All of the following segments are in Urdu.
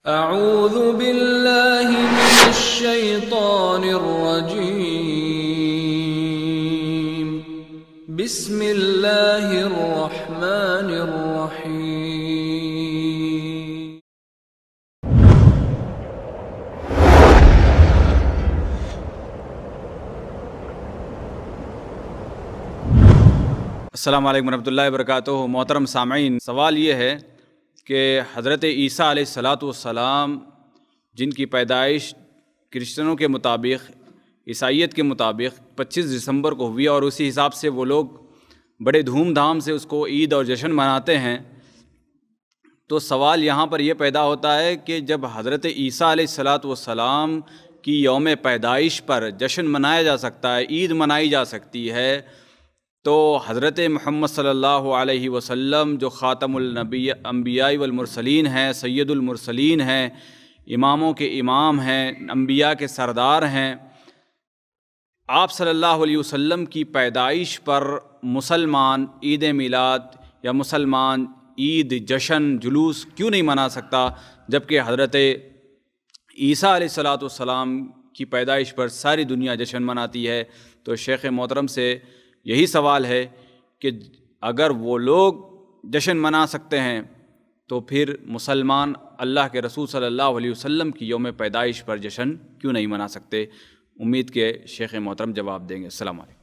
اعوذ باللہ من الشیطان الرجیم بسم اللہ الرحمن الرحیم۔ السلام علیکم ورحمۃ اللہ وبرکاتہ۔ محترم سامعین، سوال یہ ہے کہ حضرت عیسیٰ علیہ السلام جن کی پیدائش کرسچنوں کے مطابق، عیسائیت کے مطابق 25 دسمبر کو ہوئی اور اسی حساب سے وہ لوگ بڑے دھوم دھام سے اس کو عید اور جشن مناتے ہیں، تو سوال یہاں پر یہ پیدا ہوتا ہے کہ جب حضرت عیسیٰ علیہ السلام کی یوم پیدائش پر جشن منایا جا سکتا ہے، عید منائی جا سکتی ہے، تو حضرت محمد صلی اللہ علیہ وسلم جو خاتم الانبیاء والمرسلین ہیں، سید المرسلین ہیں، اماموں کے امام ہیں، انبیاء کے سردار ہیں، آپ صلی اللہ علیہ وسلم کی پیدائش پر مسلمان عید میلاد یا مسلمان عید جشن جلوس کیوں نہیں منا سکتا، جبکہ حضرت عیسیٰ علیہ السلام کی پیدائش پر ساری دنیا جشن مناتی ہے؟ تو شیخ محترم سے یہی سوال ہے کہ اگر وہ لوگ جشن منا سکتے ہیں تو پھر مسلمان اللہ کے رسول صلی اللہ علیہ وسلم کی یوم پیدائش پر جشن کیوں نہیں منا سکتے؟ امید کہ شیخ محترم جواب دیں گے۔ السلام علیکم۔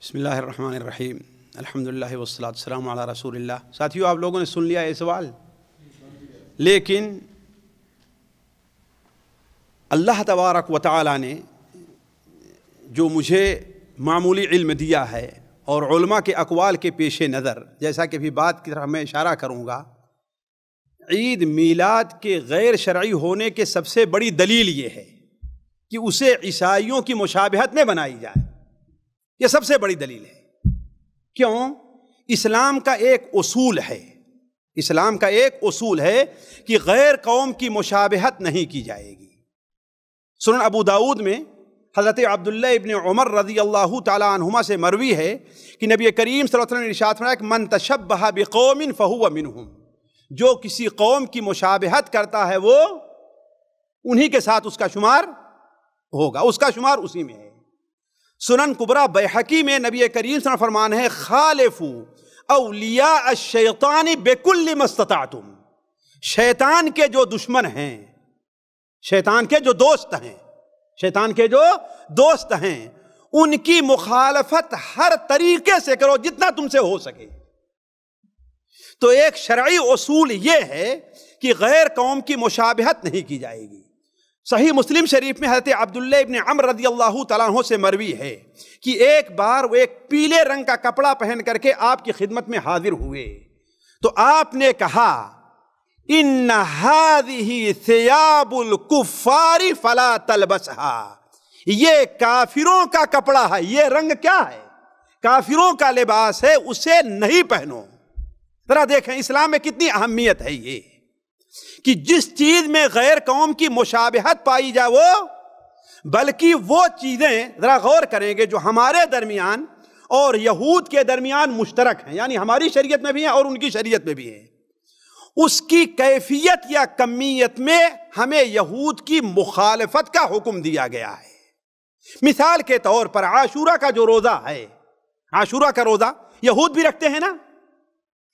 بسم اللہ الرحمن الرحیم، الحمدللہ والصلاۃ والسلام علی رسول اللہ۔ ساتھیو، آپ لوگوں نے سن لیا یہ سوال، لیکن اللہ تبارک و تعالی نے جو مجھے معمولی علم دیا ہے اور علماء کے اقوال کے پیش نظر، جیسا کہ بھی بات کی طرف میں اشارہ کروں گا، عید میلاد کے غیر شرعی ہونے کے سب سے بڑی دلیل یہ ہے کہ اسے عیسائیوں کی مشابہت میں بنائی جائے۔ یہ سب سے بڑی دلیل ہے۔ کیوں؟ اسلام کا ایک اصول ہے کہ غیر قوم کی مشابہت نہیں کی جائے گی۔ سنن ابو داؤد میں حضرت عبداللہ ابن عمر رضی اللہ تعالیٰ عنہما سے مروی ہے کہ نبی کریم صلی اللہ علیہ وسلم نے ارشاد فرمایا کہ من تشبہ بقوم فہو منہم، جو کسی قوم کی مشابہت کرتا ہے وہ انہی کے ساتھ اس کا شمار ہوگا، اس کا شمار اسی میں ہے۔ سنن کبریٰ بیہقی میں نبی کریم صلی اللہ علیہ وسلم فرمان ہے خالفوا اولیاء الشیطان بکل ما استطعتم، شیطان کے جو دشمن ہیں، شیطان کے جو دوست ہیں ان کی مخالفت ہر طریقے سے کرو جتنا تم سے ہو سکے۔ تو ایک شرعی اصول یہ ہے کہ غیر قوم کی مشابہت نہیں کی جائے گی۔ صحیح مسلم شریف میں حضرت عبداللہ ابن عمر رضی اللہ تعالیٰ عنہ سے مروی ہے کہ ایک بار وہ ایک پیلے رنگ کا کپڑا پہن کر کے آپ کی خدمت میں حاضر ہوئے، تو آپ نے کہا ان هذه ثياب الكفار فلا تلبسها، یہ کافروں کا کپڑا ہے، یہ رنگ کیا ہے؟ کافروں کا لباس ہے، اسے نہیں پہنو۔ ذرا دیکھیں اسلام میں کتنی اہمیت ہے یہ کہ جس چیز میں غیر قوم کی مشابہت پائی جائے وہ، بلکہ وہ چیزیں ذرا غور کریں گے جو ہمارے درمیان اور یہود کے درمیان مشترک ہیں، یعنی ہماری شریعت میں بھی ہیں اور ان کی شریعت میں بھی ہیں، اس کی کیفیت یا کمیت میں ہمیں یہود کی مخالفت کا حکم دیا گیا ہے۔ مثال کے طور پر عاشورہ کا جو روزہ ہے، عاشورہ کا روزہ یہود بھی رکھتے ہیں نا۔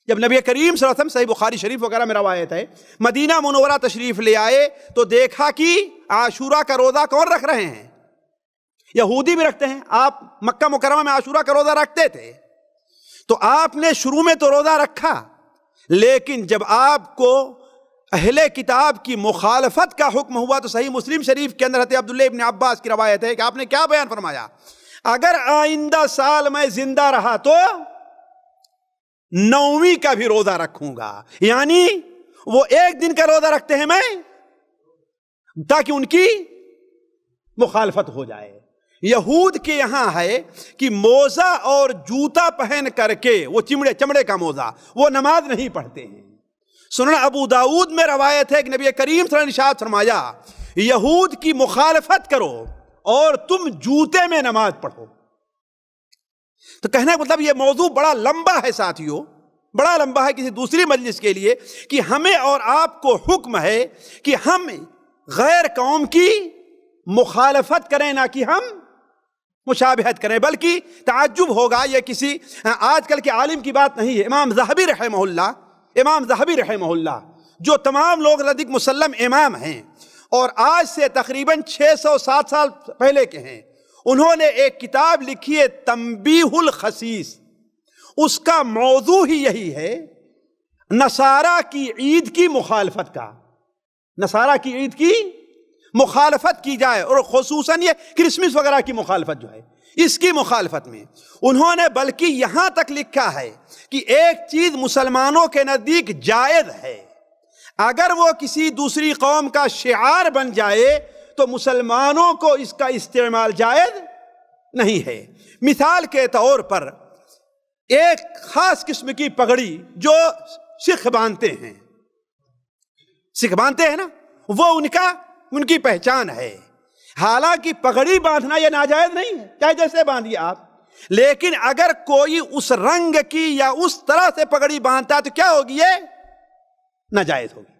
جب نبی کریم صلی اللہ علیہ وسلم صحیح بخاری شریف وغیرہ میں روایت ہے مدینہ منورہ تشریف لے آئے تو دیکھا کہ عاشورہ کا روزہ کون رکھ رہے ہیں؟ یہودی بھی رکھتے ہیں۔ آپ مکہ مکرمہ میں عاشورہ کا روزہ رکھتے تھے، تو آپ نے شروع میں تو روزہ رکھا، لیکن جب آپ کو اہل کتاب کی مخالفت کا حکم ہوا تو صحیح مسلم شریف کے اندر حضرت عبداللہ ابن عباس کی روایت ہے کہ آپ نے کیا بیان فرمایا؟ اگر آئندہ سال میں زندہ رہا تو 9ویں کا بھی روزہ رکھوں گا، یعنی وہ ایک دن کا روزہ رکھتے ہیں میں تاکہ ان کی مخالفت ہو جائے۔ یہود کے یہاں ہے کہ موزہ اور جوتا پہن کر کے، وہ چمڑے کا موزہ، وہ نماز نہیں پڑھتے ہیں۔ سنن ابو داؤد میں روایت ہے کہ نبی کریم صلی اللہ علیہ وسلم نے ارشاد فرمایا یہود کی مخالفت کرو اور تم جوتے میں نماز پڑھو۔ تو کہنے کا مطلب یہ موضوع بڑا لمبا ہے ساتھیوں، بڑا لمبا ہے کسی دوسری مجلس کے لیے، کہ ہمیں اور آپ کو حکم ہے کہ ہم غیر قوم کی مخالفت کریں، نہ کہ ہم مشابہت کریں۔ بلکہ تعجب ہوگا، یہ کسی آج کل کے عالم کی بات نہیں ہے، امام ذہبی رحمہ اللہ جو تمام لوگ ردک مسلم امام ہیں اور آج سے تقریباً 607 سال پہلے کے ہیں، انہوں نے ایک کتاب لکھی ہے تنبیہ الخسیس۔ اس کا موضوع ہی یہی ہے نصارہ کی عید کی مخالفت کا، نصارہ کی عید کی مخالفت کی جائے، اور خصوصاً یہ کرسمس وغیرہ کی مخالفت جو ہے، اس کی مخالفت میں انہوں نے بلکہ یہاں تک لکھا ہے کہ ایک چیز مسلمانوں کے نزدیک جائز ہے، اگر وہ کسی دوسری قوم کا شعار بن جائے تو مسلمانوں کو اس کا استعمال جائز نہیں ہے۔ مثال کے طور پر ایک خاص قسم کی پگڑی جو سکھ باندھتے ہیں نا، وہ ان کی پہچان ہے۔ حالانکہ پگڑی باندھنا یہ ناجائز نہیں ہے، چاہے جیسے باندھیے آپ، لیکن اگر کوئی اس رنگ کی یا اس طرح سے پگڑی باندھتا ہے تو کیا ہوگی؟ یہ ناجائز ہوگی۔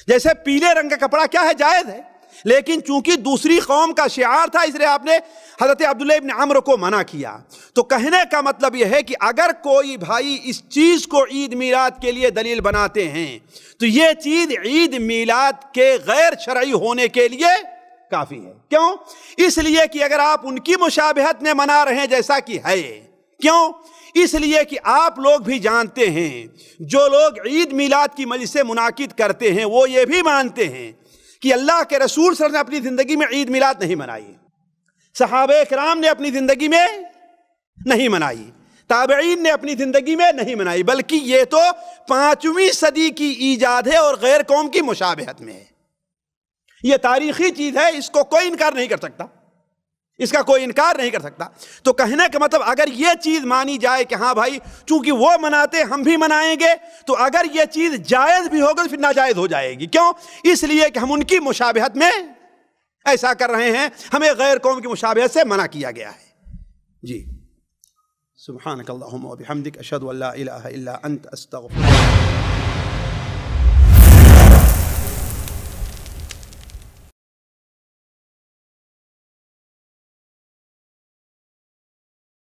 جیسے پیلے رنگ کا کپڑا کیا ہے؟ جائز ہے، لیکن چونکہ دوسری قوم کا شعار تھا اس لیے آپ نے حضرت عبداللہ ابن عمرو کو منع کیا۔ تو کہنے کا مطلب یہ ہے کہ اگر کوئی بھائی اس چیز کو عید میلاد کے لیے دلیل بناتے ہیں تو یہ چیز عید میلاد کے غیر شرعی ہونے کے لیے کافی ہے۔ کیوں؟ اس لیے کہ اگر آپ ان کی مشابہت میں منا رہے ہیں جیسا کہ ہے، کیوں؟ اس لیے کہ آپ لوگ بھی جانتے ہیں جو لوگ عید میلاد کی مجلسیں منعقد کرتے ہیں وہ یہ بھی مانتے ہیں کہ اللہ کے رسول صلی اللہ علیہ وسلم نے اپنی زندگی میں عید میلاد نہیں منائی، صحابہ کرام نے اپنی زندگی میں نہیں منائی، تابعین نے اپنی زندگی میں نہیں منائی، بلکہ یہ تو 5ویں صدی کی ایجاد ہے اور غیر قوم کی مشابہت میں ہے۔ یہ تاریخی چیز ہے، اس کو کوئی انکار نہیں کر سکتا، اس کا کوئی انکار نہیں کر سکتا۔ تو کہنے کا مطلب اگر یہ چیز مانی جائے کہ ہاں بھائی چونکہ وہ مناتے ہم بھی منائیں گے، تو اگر یہ چیز جائز بھی ہوگا تو پھر ناجائز ہو جائے گی۔ کیوں؟ اس لیے کہ ہم ان کی مشابہت میں ایسا کر رہے ہیں، ہمیں غیر قوم کی مشابہت سے منع کیا گیا ہے۔ جی، سبحانک اللہم و بحمدک، اشہد ان لا الہ الا انت، استغفرک۔